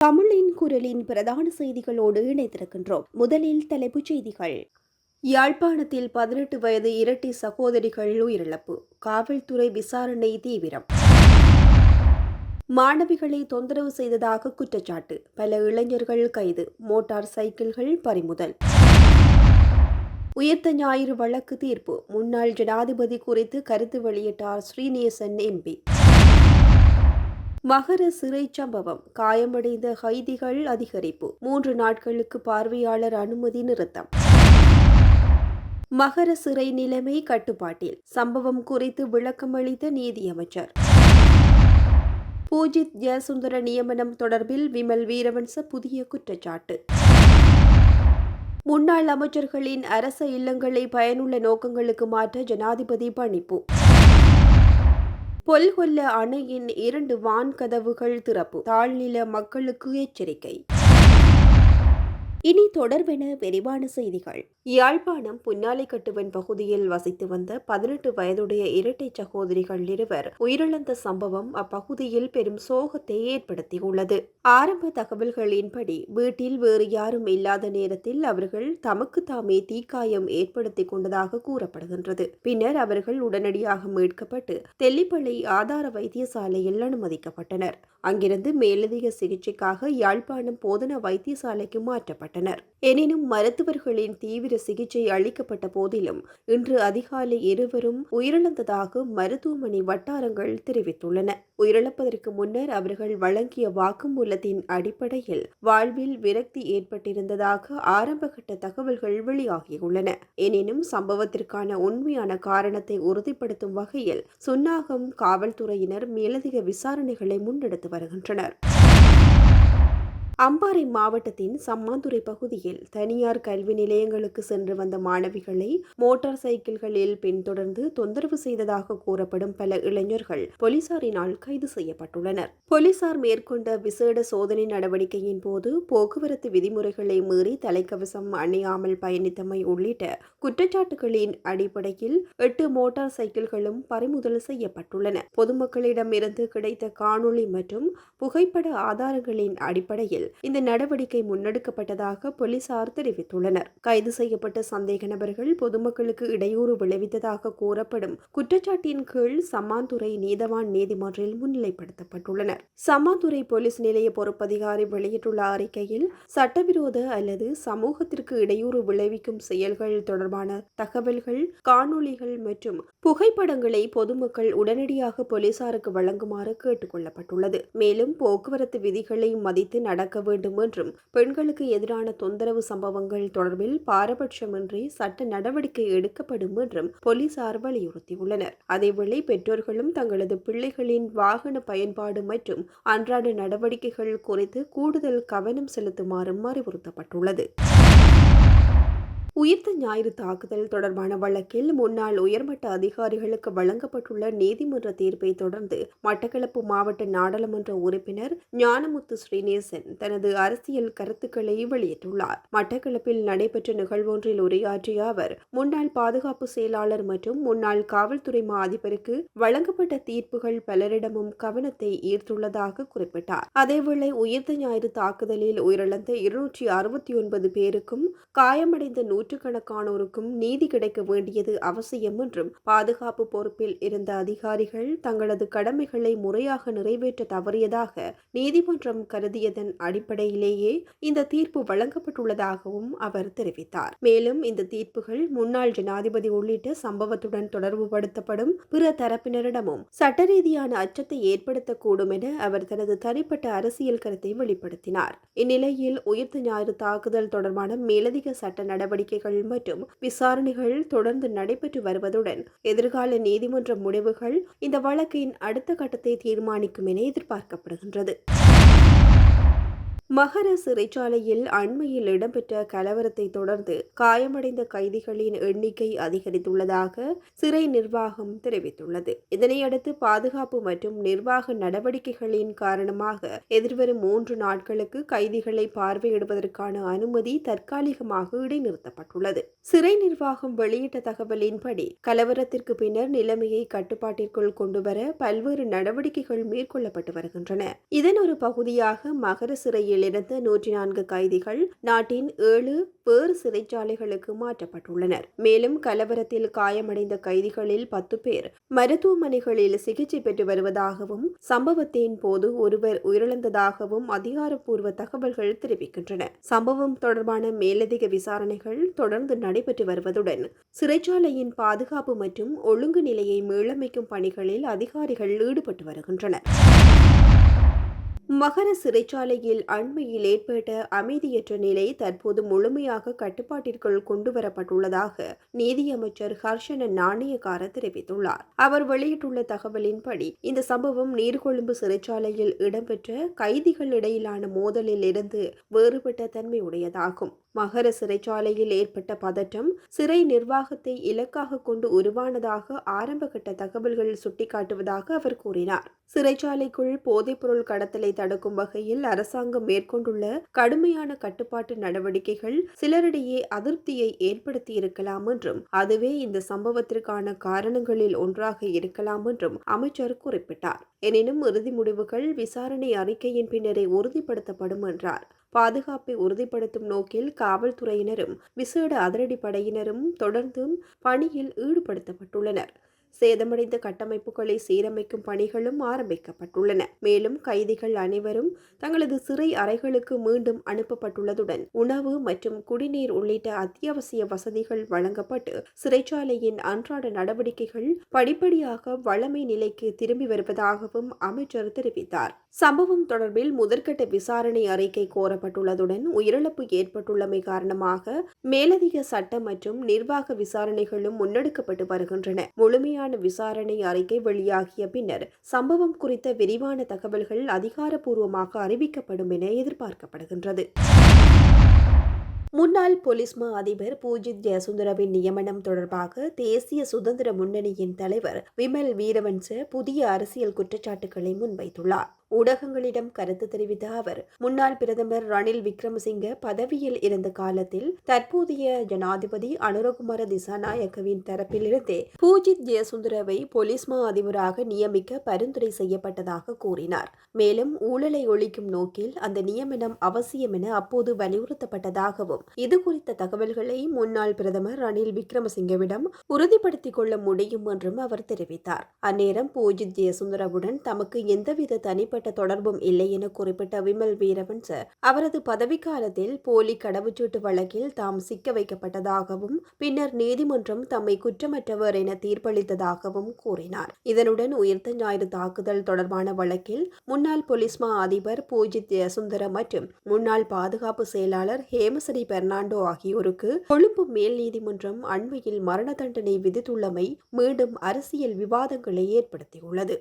தமிழின் குரலின் பிரதான செய்திகளோடு இணைந்திருக்கின்றோம். முதலில் தலைப்புச் செய்திகள். யாழ்ப்பாணத்தில் 18 வயது இரட்டை சகோதரிகள் உயிரிழப்பு. காவல்துறை விசாரணை தீவிரம். மாணவிகளை தொந்தரவு செய்ததாக குற்றச்சாட்டு. பல இளைஞர்கள் கைது. மோட்டார் சைக்கிள்கள் பறிமுதல். உயிர்த்த ஞாயிறு வழக்கு தீர்ப்பு. முன்னாள் ஜனாதிபதி குறித்து கருத்து வெளியிட்டார் ஸ்ரீநேசன் எம்பி. மகர சிறை சம்பவம். காயமடைந்த கைதிகள் அதிகரிப்பு. 3 நாட்களுக்கு பார்வையாளர் அனுமதி நிறுத்தம். மகர சிறை நிலைமை கட்டுப்பாட்டில். சம்பவம் குறித்து விளக்கமளித்த நீதியமைச்சர். பூஜித் ஜெயசுந்தர நியமனம் தொடர்பில் விமல் வீரவன்ச புதிய குற்றச்சாட்டு. முன்னாள் அமைச்சர்களின் அரச இல்லங்களை பயனுள்ள நோக்கங்களுக்கு மாற்ற ஜனாதிபதி பணிப்பு. பொல்கொல்ல அணையின் 2 வான்கதவுகள் திறப்பு. தாழ்நில மக்களுக்கு எச்சரிக்கை. இனி தொடர்பென விரிவான செய்திகள். யாழ்ப்பாணம் புன்னாலைக்கட்டுவன் பகுதியில் வசித்து வந்த 18 வயதுடைய இரட்டை சகோதரிகள் இருவர் உயிரிழந்த சம்பவம் அப்பகுதியில் பெரும் சோகத்தை ஏற்படுத்தியுள்ளது. ஆரம்ப தகவல்களின்படி வீட்டில் வேறு யாரும் இல்லாத நேரத்தில் அவர்கள் தமக்கு தாமே தீக்காயம் ஏற்படுத்திக் கொண்டதாக கூறப்படுகின்றது. பின்னர் அவர்கள் உடனடியாக மீட்கப்பட்டு தெல்லிப்பளை ஆதார வைத்தியசாலையில் அனுமதிக்கப்பட்டனர். அங்கிருந்து மேலதிக சிகிச்சைக்காக யாழ்ப்பாணம் போதனா வைத்தியசாலைக்கு மாற்றப்பட்டனர். எனினும் மருத்துவர்களின் தீவிர சிகிச்சை அளிக்கப்பட்ட போதிலும் இன்று அதிகாலை இருவரும் உயிரிழந்ததாக மருத்துவமனை வட்டாரங்கள் தெரிவித்துள்ளன. உயிரிழப்பதற்கு முன்னர் அவர்கள் வழங்கிய வாக்குமூலத்தின் அடிப்படையில் வாழ்வில் விரக்தி ஏற்பட்டிருந்ததாக ஆரம்பகட்ட தகவல்கள் வெளியாகியுள்ளன. எனினும் சம்பவத்திற்கான உண்மையான காரணத்தை உறுதிப்படுத்தும் வகையில் சுன்னாகம் காவல்துறையினர் மேலதிக விசாரணைகளை முன்னெடுத்து வருகின்றனர். அம்பாறை மாவட்டத்தின் சம்மாந்துறை பகுதியில் தனியார் கல்வி நிலையங்களுக்கு சென்று வந்த மாணவிகளை மோட்டார் சைக்கிள்களில் பின்தொடர்ந்து தொந்தரவு செய்ததாக கூறப்படும் பல இளைஞர்கள் போலீசாரினால் கைது செய்யப்பட்டுள்ளனர். போலீசார் மேற்கொண்ட விசேட சோதனை நடவடிக்கையின் போது போக்குவரத்து விதிமுறைகளை மீறி தலைக்கவசம் அணியாமல் பயணித்தமை உள்ளிட்ட குற்றச்சாட்டுகளின் அடிப்படையில் 8 மோட்டார் சைக்கிள்களும் பறிமுதல் செய்யப்பட்டுள்ளன. பொதுமக்களிடமிருந்து கிடைத்த காணொளி மற்றும் புகைப்பட ஆதாரங்களின் அடிப்படையில் இந்த நடவடிக்கை முன்னெடுக்கப்பட்டதாக போலீசார் தெரிவித்துள்ளனர். கைது செய்யப்பட்ட சந்தேக நபர்கள் பொதுமக்களுக்கு இடையூறு விளைவித்ததாக கூறப்படும் குற்றச்சாட்டின் கீழ் சம்மாந்துறை நீதவான் நீதிமன்றில் முன்னிலைப்படுத்தப்பட்டுள்ளனர். சம்மாந்துறை போலீஸ் நிலைய பொறுப்பதிகாரி வெளியிட்டுள்ள அறிக்கையில் சட்டவிரோத அல்லது சமூகத்திற்கு இடையூறு விளைவிக்கும் செயல்கள் தொடர்பான தகவல்கள், காணொளிகள் மற்றும் புகைப்படங்களை பொதுமக்கள் உடனடியாக போலீசாருக்கு வழங்குமாறு கேட்டுக் கொள்ளப்பட்டுள்ளது. மேலும் போக்குவரத்து விதிகளை மதித்து நடக்க வேண்டும் என்றும் பெண்களுக்கு எதிரான தொந்தரவு சம்பவங்கள் தொடர்பில் பாரபட்சமின்றி சட்ட நடவடிக்கை எடுக்கப்படும் என்றும் போலீசார் வலியுறுத்தியுள்ளனர். அதேவேளை பெற்றோர்களும் தங்களது பிள்ளைகளின் வாகன பயன்பாடு மற்றும் அன்றாட நடவடிக்கைகள் குறித்து கூடுதல் கவனம் செலுத்துமாறும் அறிவுறுத்தப்பட்டுள்ளது. உயிர்த்த ஞாயிறு தாக்குதல் தொடர்பான வழக்கில் முன்னாள் உயர்மட்ட அதிகாரிகளுக்கு வழங்கப்பட்டுள்ள நீதிமன்ற தீர்ப்பை தொடர்ந்து மட்டக்களப்பு மாவட்ட நாடாளுமன்ற உறுப்பினர் ஞானமுத்து ஸ்ரீநேசன் தனது அரசியல் கருத்துக்களை வெளியிட்டுள்ளார். மட்டக்களப்பில் நடைபெற்ற நிகழ்வொன்றில் உரையாற்றிய அவர் முன்னாள் பாதுகாப்பு செயலாளர் மற்றும் முன்னாள் காவல்துறை மா அதிபருக்கு வழங்கப்பட்ட தீர்ப்புகள் பலரிடமும் கவனத்தை ஈர்த்துள்ளதாக குறிப்பிட்டார். அதேவேளை உயிர்த்த ஞாயிறு தாக்குதலில் உயிரிழந்த 269 பேருக்கும் காயமடைந்த நூற்றுக்கணக்கானோருக்கும் நீதி கிடைக்க வேண்டியது அவசியம் என்றும் பாதுகாப்பு பொறுப்பில் இருந்த அதிகாரிகள் தங்களது கடமைகளை முறையாக நிறைவேற்ற தவறியதாக நீதிமன்றம் கருதியதன் அடிப்படையிலேயே இந்த தீர்ப்பு வழங்கப்பட்டுள்ளதாகவும் அவர் தெரிவித்தார். மேலும் இந்த தீர்ப்புகள் முன்னாள் ஜனாதிபதி உள்ளிட்ட சம்பவத்துடன் தொடர்புபடுத்தப்படும் பிற தரப்பினரிடமும் சட்ட ரீதியான அச்சத்தை ஏற்படுத்தக்கூடும் என அவர் தனது தனிப்பட்ட அரசியல் கருத்தை வெளிப்படுத்தினார். இந்நிலையில் உயிர்த்த ஞாயிறு தாக்குதல் தொடர்பான மேலதிக சட்ட நடவடிக்கைகள் மற்றும் விசாரணைகள் தொடர்ந்து நடைபெற்று வருவதுடன் எதிர்கால நீதிமன்ற முடிவுகள் இந்த வழக்கின் அடுத்த கட்டத்தை தீர்மானிக்கும் என எதிர்பார்க்கப்படுகின்றது. மகர சிறைச்சாலையில் அண்மையில் இடம்பெற்ற கலவரத்தை தொடர்ந்து காயமடைந்த கைதிகளின் எண்ணிக்கை அதிகரித்துள்ளதாக சிறை நிர்வாகம் தெரிவித்துள்ளது. இதனையடுத்து பாதுகாப்பு மற்றும் நிர்வாக நடவடிக்கைகளின் காரணமாக எதிர்வரும் 3 நாட்களுக்கு கைதிகளை பார்வையிடுவதற்கான அனுமதி தற்காலிகமாக இடைநிறுத்தப்பட்டுள்ளது. சிறை நிர்வாகம் வெளியிட்ட தகவலின்படி கலவரத்திற்கு பின்னர் நிலைமையை கட்டுப்பாட்டிற்குள் கொண்டுவர பல்வேறு நடவடிக்கைகள் மேற்கொள்ளப்பட்டு வருகின்றன. இதன் ஒரு பகுதியாக மகர சிறையில் இருந்து 104 கைதிகள் நாட்டின் 7 வேறு சிறைச்சாலைகளுக்கு மாற்றப்பட்டுள்ளனர். மேலும் கலவரத்தில் காயமடைந்த கைதிகளில் 10 பேர் மருத்துவமனைகளில் சிகிச்சை பெற்று வருவதாகவும் சம்பவத்தின் போது ஒருவர் உயிரிழந்ததாகவும் அதிகாரப்பூர்வ தகவல்கள் தெரிவிக்கின்றன. சம்பவம் தொடர்பான மேலதிக விசாரணைகள் தொடர்ந்து நடைபெற்று வருவதுடன் சிறைச்சாலையின் பாதுகாப்பு மற்றும் ஒழுங்கு நிலையை மீளமைக்கும் பணிகளில் அதிகாரிகள் ஈடுபட்டு வருகின்றனர். மகர சிறைச்சாலையில் அண்மையில் ஏற்பட்ட அமைதியற்ற நிலை தற்போது முழுமையாக கட்டுப்பாட்டிற்குள் கொண்டுவரப்பட்டுள்ளதாக நீதியமைச்சர் ஹர்ஷன நாணயக்கார தெரிவித்துள்ளார். அவர் வெளியிட்டுள்ள தகவலின்படி இந்த சம்பவம் நீர்கொழும்பு சிறைச்சாலையில் இடம்பெற்ற கைதிகளிடையிலான மோதலில் இருந்து வேறுபட்ட தன்மையுடையதாகும். மகர சிறைச்சாலையில் ஏற்பட்ட பதற்றம் சிறை நிர்வாகத்தை இலக்காக கொண்டு உருவானதாக ஆரம்பகட்ட தகவல்கள் சுட்டிக்காட்டுவதாக அவர் கூறினார். சிறைச்சாலைக்குள் போதைப்பொருள் கடத்தலை தடுக்கும் வகையில் அரசாங்கம் மேற்கொண்டுள்ள கடுமையான கட்டுப்பாட்டு நடவடிக்கைகள் சிலரிடையே அதிருப்தியை ஏற்படுத்தியிருக்கலாம் என்றும் அதுவே இந்த சம்பவத்திற்கான காரணங்களில் ஒன்றாக இருக்கலாம் என்றும் அமைச்சர் குறிப்பிட்டார். எனினும் இறுதி முடிவுகள் விசாரணை அறிக்கையின் பின்னரே உறுதிப்படுத்தப்படும் என்றார். பாதுகாப்பை உறுதிப்படுத்தும் நோக்கில் காவல்துறையினரும் விசேட அதிரடிப்படையினரும் தொடர்ந்தும் பணியில் ஈடுபடுத்தப்பட்டுள்ளனர். சேதமடைந்த கட்டமைப்புகளை சீரமைக்கும் பணிகளும் ஆரம்பிக்கப்பட்டுள்ளன. மேலும் கைதிகள் அனைவரும் தங்களது சிறை அறைகளுக்கு மீண்டும் அனுப்பப்பட்டுள்ளதுடன் உணவு மற்றும் குடிநீர் உள்ளிட்ட அத்தியாவசிய வசதிகள் வழங்கப்பட்டு சிறைச்சாலையின் அன்றாட நடவடிக்கைகள் படிப்படியாக வழமை நிலைக்கு திரும்பி வருவதாகவும் அமைச்சர் தெரிவித்தார். சம்பவம் தொடர்பில் முதற்கட்ட விசாரணை அறிக்கை கோரப்பட்டுள்ளதுடன் உயிரிழப்பு ஏற்பட்டுள்ளமை காரணமாக மேலதிக சட்ட மற்றும் நிர்வாக விசாரணைகளும் முன்னெடுக்கப்பட்டு வருகின்றன. முழுமையான விசாரணை அறிக்கை வெளியாகிய பின்னர் சம்பவம் குறித்த விரிவான தகவல்கள் அதிகாரப்பூர்வமாக அறிவிக்கப்படும் என எதிர்பார்க்கப்படுகின்றது. முன்னாள் போலீஸ் மா அதிபர் பூஜித் ஜெயசுந்தரவின் நியமனம் தொடர்பாக தேசிய சுதந்திர முன்னணியின் தலைவர் விமல் வீரவன்ச புதிய அரசியல் குற்றச்சாட்டுகளை முன்வைத்துள்ளார். ஊடகங்களிடம் கருத்து தெரிவித்த அவர் முன்னாள் பிரதமர் ரணில் விக்ரமசிங்க பதவியில் இருந்த காலத்தில் தற்போதைய ஜனாதிபதி அனுரகுமார திசாநாயக்கவின் தரப்பிலிருந்தே பூஜித் ஜெயசுந்தரவை போலீஸ் மா அதிபராக நியமிக்க பரிந்துரை செய்யப்பட்டதாக கூறினார். மேலும் ஊழலை ஒழிக்கும் நோக்கில் அந்த நியமனம் அவசியம் என அப்போது வலியுறுத்தப்பட்டதாகவும் இது குறித்த தகவல்களை முன்னாள் பிரதமர் ரணில் விக்ரமசிங்கவிடம் உறுதிப்படுத்திக் கொள்ள முடியும் என்றும் அவர் தெரிவித்தார். அந்நேரம் பூஜித் ஜெயசுந்தரவுடன் தமக்கு எந்தவித தனிப்பட்ட தொடர்பும் இல்லை என குறிப்பிட்ட விமல் வீரவன்ச அவரது பதவிக்காலத்தில் போலி கடவுச்சீட்டு வழக்கில் தாம் சிக்க வைக்கப்பட்டதாகவும் பின்னர் நீதிமன்றம் தம்மை குற்றமற்றவர் என தீர்ப்பளித்ததாகவும் கூறினார். இதனுடன் உயிர்த்த ஞாயிறு தாக்குதல் தொடர்பான வழக்கில் முன்னாள் போலீஸ் மா அதிபர் பூஜித் ஜெயசுந்தர மற்றும் முன்னாள் பாதுகாப்பு செயலாளர் ஹேமஸ்ரீ பெர்னாண்டோ ஆகியோருக்கு கொழும்பு மேல் நீதிமன்றம் அண்மையில் மரண தண்டனை விதித்துள்ளமை மீண்டும் அரசியல் விவாதங்களை ஏற்படுத்தியுள்ளது.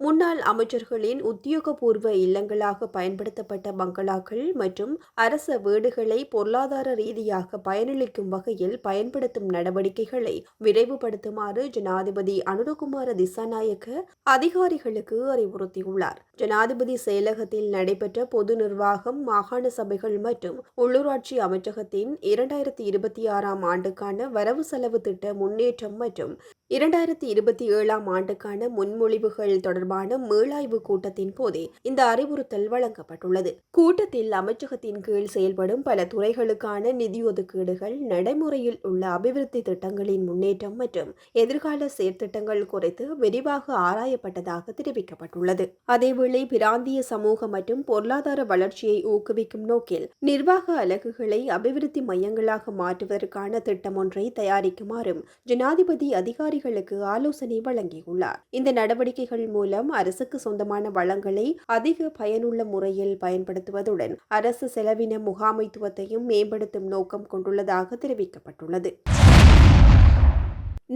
முன்னாள் அமைச்சர்களின் உத்தியோகபூர்வ இல்லங்களாக பயன்படுத்தப்பட்ட பங்களாக்கள் மற்றும் அரச வீடுகளை பொருளாதார ரீதியாக பயனளிக்கும் வகையில் பயன்படுத்தும் நடவடிக்கைகளை விரைவுபடுத்துமாறு ஜனாதிபதி அனுரகுமார திசாநாயக்க அதிகாரிகளுக்கு அறிவுறுத்தியுள்ளார். ஜனாதிபதி செயலகத்தில் நடைபெற்ற பொது நிர்வாகம், மாகாண சபைகள் மற்றும் உள்ளூராட்சி அமைச்சகத்தின் 2026 ஆண்டுக்கான வரவு செலவு திட்ட முன்னேற்றம் மற்றும் 2027 ஆண்டுக்கான முன்மொழிவுகள் தொடர்பான மீளாய்வு கூட்டத்தின் போதே இந்த அறிவுறுத்தல் வழங்கப்பட்டுள்ளது. கூட்டத்தில் அமைச்சகத்தின் கீழ் செயல்படும் பல துறைகளுக்கான நிதி ஒதுக்கீடுகள், நடைமுறையில் உள்ள அபிவிருத்தி திட்டங்களின் முன்னேற்றம் மற்றும் எதிர்கால செயற்திட்டங்கள் குறித்து விரிவாக ஆராயப்பட்டதாக தெரிவிக்கப்பட்டுள்ளது. அதேவேளை பிராந்திய சமூக மற்றும் பொருளாதார வளர்ச்சியை ஊக்குவிக்கும் நோக்கில் நிர்வாக அலகுகளை அபிவிருத்தி மையங்களாக மாற்றுவதற்கான திட்டம் ஒன்றை தயாரிக்குமாறும் ஜனாதிபதி அதிகாரிகளுக்கு ஆலோசனை வழங்கியுள்ளார். இந்த நடவடிக்கைகள் மூலம் அரசுக்கு சொந்தமான வளங்களை அதிக பயனுள்ள முறையில் பயன்படுத்துவதுடன் அரசு செலவின முகாமைத்துவத்தையும் மேம்படுத்தும் நோக்கம் கொண்டுள்ளதாக தெரிவிக்கப்பட்டுள்ளது.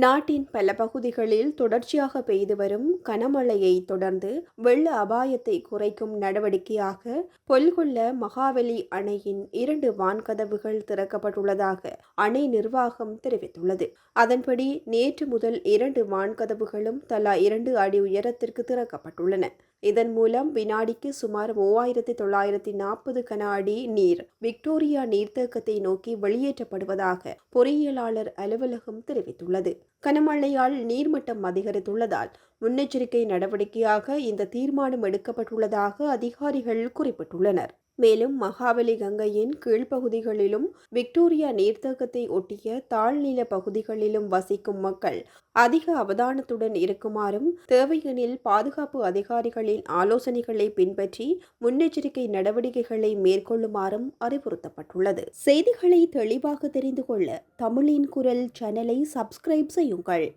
நாட்டின் பல பகுதிகளில் தொடர்ச்சியாக பெய்து வரும் கனமழையை தொடர்ந்து வெள்ள அபாயத்தை குறைக்கும் நடவடிக்கையாக பொல்கொல்ல மகாவலி அணையின் 2 வான்கதவுகள் திறக்கப்பட்டுள்ளதாக அணை நிர்வாகம் தெரிவித்துள்ளது. அதன்படி நேற்று முதல் 2 வான்கதவுகளும் தலா 2 அடி உயரத்திற்கு திறக்கப்பட்டுள்ளன. இதன் மூலம் வினாடிக்கு சுமார் 3940 கன அடி நீர் விக்டோரியா நீர்த்தேக்கத்தை நோக்கி வெளியேற்றப்படுவதாக பொறியியலாளர் அலுவலகம் தெரிவித்துள்ளது. கனமழையால் நீர்மட்டம் அதிகரித்துள்ளதால் முன்னெச்சரிக்கை நடவடிக்கையாக இந்த தீர்மானம் எடுக்கப்பட்டுள்ளதாக அதிகாரிகள் குறிப்பிட்டுள்ளனர். மேலும் மகாவலி கங்கையின் கீழ்ப்பகுதிகளிலும் விக்டோரியா நீர்த்தேக்கத்தை ஒட்டிய தாழ்நில பகுதிகளிலும் வசிக்கும் மக்கள் அதிக அவதானத்துடன் இருக்குமாறும் தேவையெனில் பாதுகாப்பு அதிகாரிகளின் ஆலோசனைகளை பின்பற்றி முன்னெச்சரிக்கை நடவடிக்கைகளை மேற்கொள்ளுமாறும் அறிவுறுத்தப்பட்டுள்ளது. செய்திகளை தெளிவாக தெரிந்து கொள்ள தமிழின் குரல் சேனலை சப்ஸ்கிரைப் செய்யுங்கள்.